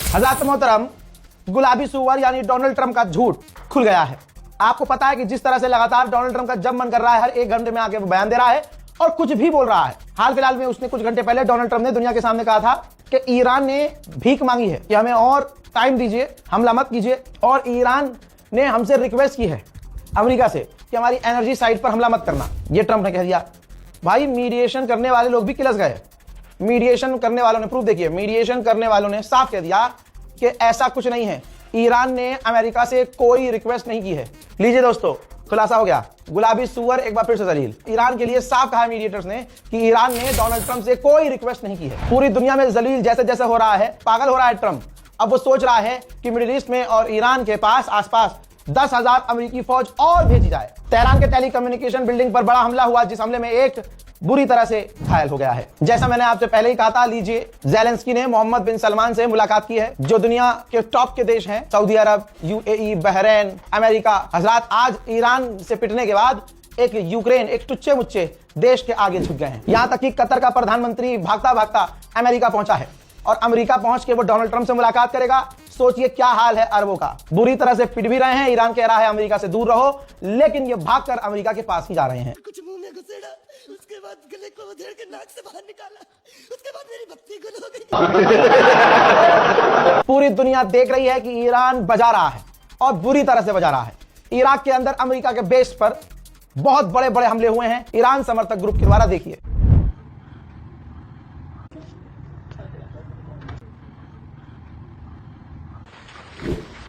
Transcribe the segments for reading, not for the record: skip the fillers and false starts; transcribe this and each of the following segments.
हज़रात मोहतरम, गुलाबी सुअर यानी डोनाल्ड ट्रंप का झूठ खुल गया है। आपको पता है कि जिस तरह से लगातार डोनाल्ड ट्रंप का जब मन कर रहा है हर एक घंटे में आके वो बयान दे रहा है और कुछ भी बोल रहा है। हाल फिलहाल में उसने कुछ घंटे पहले डोनाल्ड ट्रंप ने दुनिया के सामने कहा था कि ईरान ने भीख मांगी है कि हमें और टाइम दीजिए, हमला मत कीजिए, और ईरान ने हमसे रिक्वेस्ट की है अमेरिका से कि हमारी एनर्जी साइट पर हमला मत करना। ये ट्रंप ने कह दिया। भाई मीडिएशन करने वाले लोग भी किलस गए। मीडिएशन करने वालों ने प्रूफ देखिए, मीडिएशन करने वालों ने साफ कह दिया कि ऐसा कुछ नहीं है, ईरान ने अमेरिका से कोई रिक्वेस्ट नहीं की है। लीजिए दोस्तों, खुलासा हो गया। गुलाबी सुअर एक बार फिर से दलील। ईरान के लिए साफ कहा मीडिएटर्स ने कि ईरान ने डोनाल्ड ट्रंप से कोई रिक्वेस्ट नहीं की है। पूरी दुनिया में जलील जैसे जैसे हो रहा है, पागल हो रहा है ट्रंप। अब वो सोच रहा है कि मिडिल ईस्ट में और ईरान के पास आसपास 10,000 अमेरिकी फौज और भेजी जाए। तेहरान के टेलीकम्युनिकेशन बिल्डिंग पर बड़ा हमला हुआ, जिस हमले में एक बुरी तरह से घायल हो गया है। जैसा मैंने आपसे पहले ही कहा था, लीजिए, ज़ेलेंस्की ने मोहम्मद बिन सलमान से मुलाकात की है, जो दुनिया के टॉप के देश हैं, सऊदी अरब, यूएई, बहरीन, अमेरिका। हजरात, आज ईरान से पिटने के बाद एक यूक्रेन, एक टुच्चे मुच्चे देश के आगे झुक गए हैं। यहां तक कि कतर का प्रधानमंत्री भागता भागता अमेरिका पहुंचा है और अमेरिका पहुंच के वो डोनाल्ड ट्रंप से मुलाकात करेगा। सोचिए क्या हाल है अरबों का। बुरी तरह से पिट भी रहे हैं। ईरान कह रहा है अमेरिका से दूर रहो, लेकिन ये भागकर अमेरिका के पास ही जा रहे हैं। कुछ मुंह में घुसेड़ा, उसके बाद गले को उधेड़ के नाक से बाहर निकाला, उसके बाद मेरी बत्ती गुल हो गई। पूरी दुनिया देख रही है कि ईरान बजा रहा है और बुरी तरह से बजा रहा है। इराक के अंदर अमेरिका के बेस पर बहुत बड़े बड़े हमले हुए हैं ईरान समर्थक ग्रुप के द्वारा। देखिए,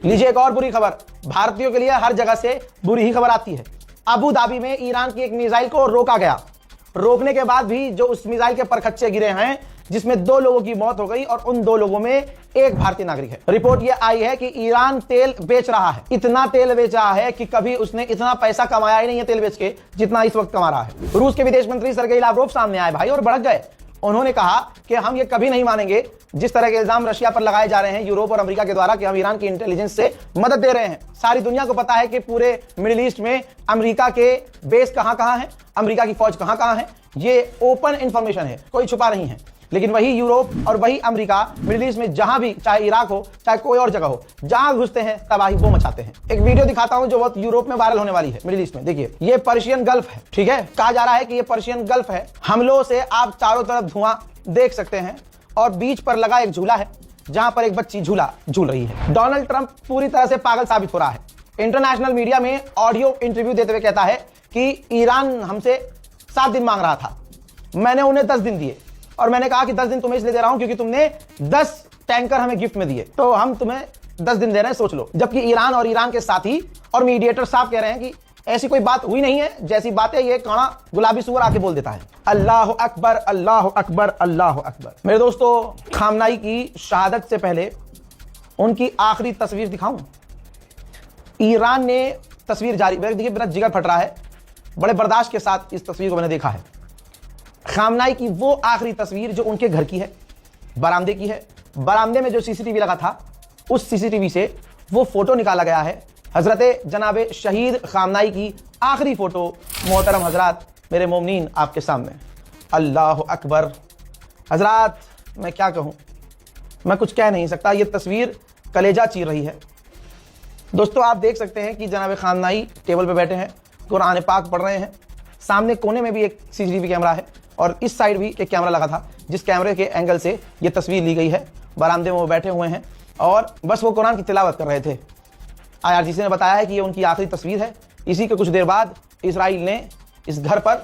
लीजिए एक और बुरी खबर। भारतीयों के लिए हर जगह से बुरी ही खबर आती है। अबू धाबी में ईरान की एक मिसाइल को रोका गया। रोकने के बाद भी जो उस मिसाइल के परखच्चे गिरे हैं, जिसमें 2 लोगों की मौत हो गई और उन 2 लोगों में एक भारतीय नागरिक है। रिपोर्ट यह आई है कि ईरान तेल बेच रहा है। इतना तेल बेच रहा है कि कभी उसने इतना पैसा कमाया ही नहीं है तेल बेच के, जितना इस वक्त कमा रहा है। रूस के विदेश मंत्री सर्गेई लावरोव सामने आए भाई और भड़क गए। उन्होंने कहा कि हम ये कभी नहीं मानेंगे जिस तरह के इल्जाम रशिया पर लगाए जा रहे हैं यूरोप और अमेरिका के द्वारा कि हम ईरान की इंटेलिजेंस से मदद दे रहे हैं। सारी दुनिया को पता है कि पूरे मिडिल ईस्ट में अमेरिका के बेस कहां-कहां हैं, अमेरिका की फौज कहां-कहां है। ये ओपन इंफॉर्मेशन है, कोई छुपा नहीं है। लेकिन वही यूरोप और वही अमेरिका मिडिल ईस्ट में जहां भी, चाहे इराक हो चाहे कोई और जगह हो, जहां घुसते हैं तबाही वो मचाते हैं। एक वीडियो दिखाता हूं जो बहुत यूरोप में वायरल होने वाली है, मिडिल ईस्ट में। देखिए, ये पर्शियन गल्फ है, ठीक है। कहा जा रहा है कि ये पर्शियन गल्फ है। हमलों से आप चारों तरफ धुआं देख सकते हैं और बीच पर लगा एक झूला है जहां पर एक बच्ची झूला झूल रही है। डोनाल्ड ट्रंप पूरी तरह से पागल साबित हो रहा है। इंटरनेशनल मीडिया में ऑडियो इंटरव्यू देते हुए कहता है कि ईरान हमसे 7 दिन मांग रहा था, मैंने उन्हें 10 दिन दिए और मैंने कहा कि 10 दिन तुम्हें इसलिए दे रहा हूं क्योंकि तुमने 10 टैंकर हमें गिफ्ट में दिए, तो हम तुम्हें 10 दिन दे रहे हैं, सोच लो। जबकि ईरान और ईरान के साथी और मीडिएटर साफ कह रहे हैं कि ऐसी कोई बात हुई नहीं है, जैसी बातें ये काना गुलाबी सुअर आके बोल देता है। अल्लाह अकबर, अल्लाह अकबर, अल्लाह अकबर। मेरे दोस्तों, खामनाई की शहादत से पहले उनकी आखिरी तस्वीर दिखाऊं। ईरान ने तस्वीर जारी, देखिए मेरा जिगर फट रहा है, बड़े बर्दाश्त के साथ इस तस्वीर को मैंने देखा है। खामनाई की वो आखिरी तस्वीर जो उनके घर की है, बरामदे की है। बरामदे में जो सीसीटीवी लगा था, उस सीसीटीवी से वो फोटो निकाला गया है। हजरत जनाबे शहीद खामनाई की आखिरी फोटो। मोहतरम हजरात, मेरे मोमिनीन, आपके सामने। अल्लाह अकबर। हजरात, मैं क्या कहूँ, मैं कुछ कह नहीं सकता। ये तस्वीर कलेजा चीर रही है। दोस्तों, आप देख सकते हैं कि जनाबे खामनाई टेबल पे बैठे हैं, कुरान पाक पढ़ रहे हैं। सामने कोने में भी एक सीसीटीवी कैमरा है और इस साइड भी एक कैमरा लगा था, जिस कैमरे के एंगल से ये तस्वीर ली गई है। बरामदे में वो बैठे हुए हैं और बस वो कुरान की तिलावत कर रहे थे। IRGC ने बताया है कि ये उनकी आखिरी तस्वीर है। इसी के कुछ देर बाद इसराइल ने इस घर पर,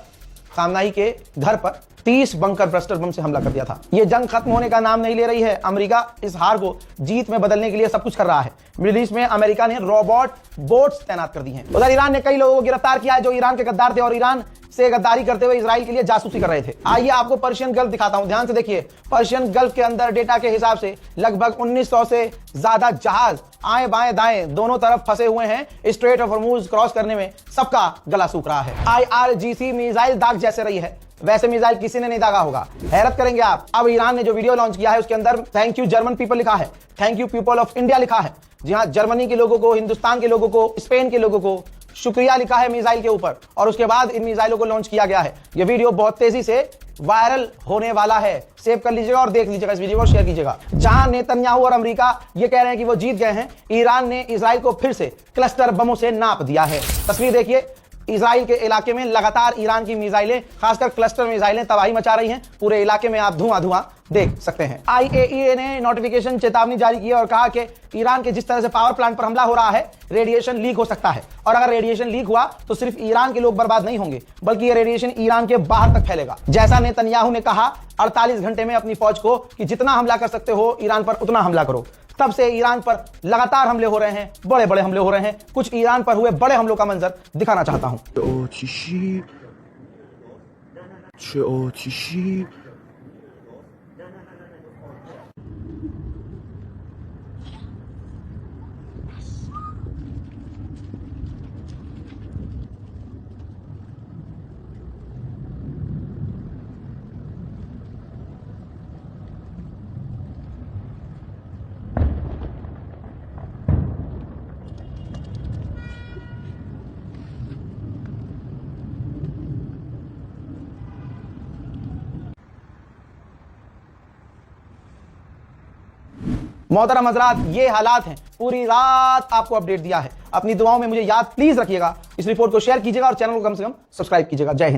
खामनाई के घर पर 30 बंकर ब्रस्टर बम से हमला कर दिया था। ये जंग खत्म होने का नाम नहीं ले रही है। अमेरिका इस हार को जीत में बदलने के लिए सब कुछ कर रहा है। मिडिल ईस्ट में अमेरिका ने रोबोट बोट्स तैनात कर दी हैं। उधर ईरान ने कई लोगों को गिरफ्तार किया है जो ईरान के गद्दार थे और ईरान से गद्दारी करते हुए इसराइल के लिए जासूसी कर रहे थे। आइए आपको पर्शियन गल्फ दिखाता हूं, ध्यान से देखिए। पर्शियन गल्फ के अंदर डेटा के हिसाब से लगभग 1900 से ज्यादा जहाज आए बाएं दाएं दोनों तरफ फंसे हुए हैं। स्ट्रेट ऑफ हॉर्मूज क्रॉस करने में सबका गला सूख रहा है। IRGC मिसाइल दाग जैसे रही है, वैसे मिसाइल किसी ने नहीं दागा होगा। हैरत करेंगे आप। अब ईरान ने जो वीडियो लॉन्च किया है उसके अंदर थैंक यू जर्मन पीपल लिखा है, thank you people of India लिखा है। जी हाँ, जर्मनी के लोगों को, हिंदुस्तान के लोगों को, स्पेन के लोगों को शुक्रिया लिखा है मिसाइल के ऊपर और उसके बाद इन मिसाइलों को लॉन्च किया गया है। यह वीडियो बहुत तेजी से वायरल होने वाला है। सेव कर लीजिएगा और देख लीजिएगा इस वीडियो को, शेयर कीजिएगा। जहां नेतन्याहू और अमेरिका ये कह रहे हैं कि वो जीत गए हैं, ईरान ने इजराइल को फिर से क्लस्टर बमों से नाप दिया है। तस्वीर देखिए, इजराइल के इलाके में लगातार ईरान की मिसाइलें, खासकर क्लस्टर मिसाइलें तबाही मचा रही हैं। पूरे इलाके में आप धुआं देख सकते हैं। IAEA ने नोटिफिकेशन चेतावनी जारी की और कहा कि ईरान के जिस तरह से पावर प्लांट पर हमला हो रहा है, रेडिएशन लीक हो सकता है और अगर रेडिएशन लीक हुआ तो सिर्फ ईरान के लोग बर्बाद नहीं होंगे बल्कि ये रेडिएशन ईरान के बाहर तक फैलेगा। जैसा नेतन्याहू ने कहा 48 घंटे में अपनी फौज को कि जितना हमला कर सकते हो ईरान पर उतना हमला करो। तब से ईरान पर लगातार हमले हो रहे हैं, बड़े बड़े हमले हो रहे हैं। कुछ ईरान पर हुए बड़े हमलों का मंजर दिखाना चाहता हूं। मोहतरम हजरात, ये हालात हैं। पूरी रात आपको अपडेट दिया है। अपनी दुआओं में मुझे याद प्लीज रखिएगा। इस रिपोर्ट को शेयर कीजिएगा और चैनल को कम से कम सब्सक्राइब कीजिएगा। जय हिंद।